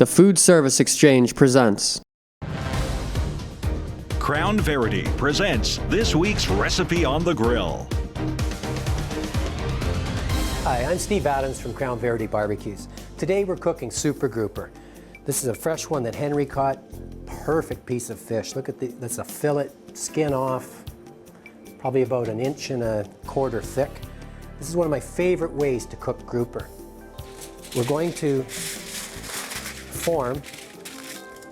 The Food Service Exchange presents. Crown Verity presents this week's Recipe on the Grill. Hi, I'm Steve Adams from Crown Verity Barbecues. Today we're cooking super grouper. This is a fresh one that Henry caught. Perfect piece of fish. Look at that's a fillet, skin off, probably about 1.25 inches thick. This is one of my favorite ways to cook grouper. We're going to form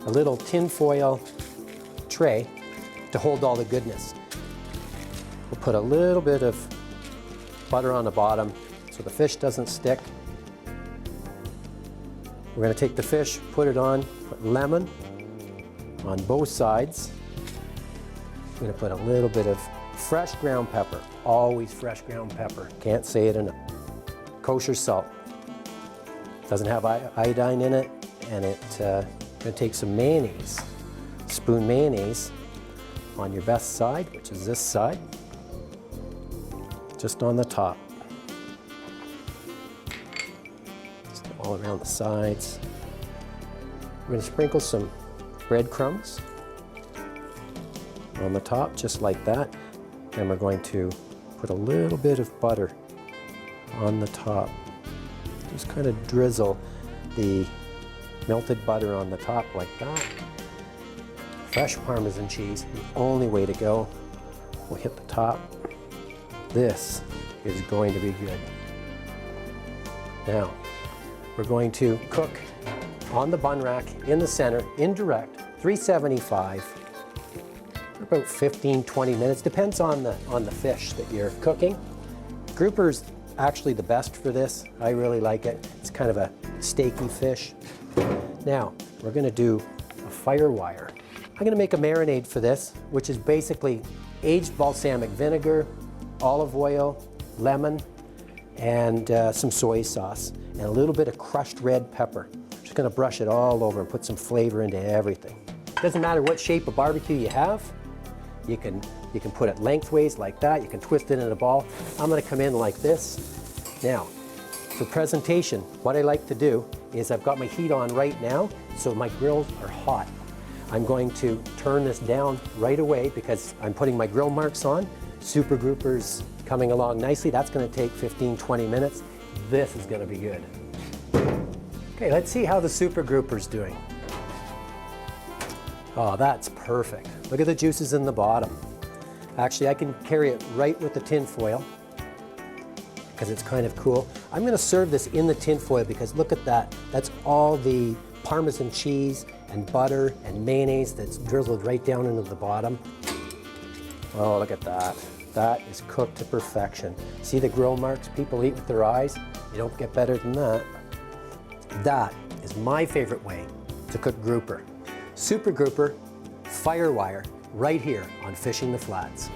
a little tin foil tray to hold all the goodness. We'll put a little bit of butter on the bottom so the fish doesn't stick. We're going to take the fish, put it on, put lemon on both sides. I'm going to put a little bit of fresh ground pepper, always fresh ground pepper. Can't say it enough. Kosher salt. Doesn't have iodine in it, and I'm going to take some mayonnaise, spoon mayonnaise on your best side, which is this side, just on the top. Just all around the sides. We're going to sprinkle some breadcrumbs on the top, just like that. And we're going to put a little bit of butter on the top. Just kind of drizzle the melted butter on the top like that. Fresh Parmesan cheese, the only way to go. We'll hit the top. This is going to be good. Now, we're going to cook on the bun rack in the center, indirect, 375 for about 15-20 minutes. Depends on the fish that you're cooking. Grouper's actually the best for this. I really like it. It's kind of a steaky fish. Now, we're going to do a fire wire. I'm going to make a marinade for this, which is basically aged balsamic vinegar, olive oil, lemon, and some soy sauce, and a little bit of crushed red pepper. Just going to brush it all over and put some flavor into everything. Doesn't matter what shape of barbecue you have. You can put it lengthways like that. You can twist it in a ball. I'm going to come in like this. Now, for presentation, what I like to do is I've got my heat on right now, so my grills are hot. I'm going to turn this down right away because I'm putting my grill marks on. Super grouper's coming along nicely. That's going to take 15-20 minutes. This is going to be good. Okay, let's see how the super grouper's doing. Oh, that's perfect. Look at the juices in the bottom. Actually, I can carry it right with the tin foil because it's kind of cool. I'm going to serve this in the tin foil because look at that. That's all the Parmesan cheese and butter and mayonnaise that's drizzled right down into the bottom. Oh, look at that. That is cooked to perfection. See the grill marks people eat with their eyes? You don't get better than that. That is my favorite way to cook grouper. Super grouper, fire wire, right here on Fishing the Flats.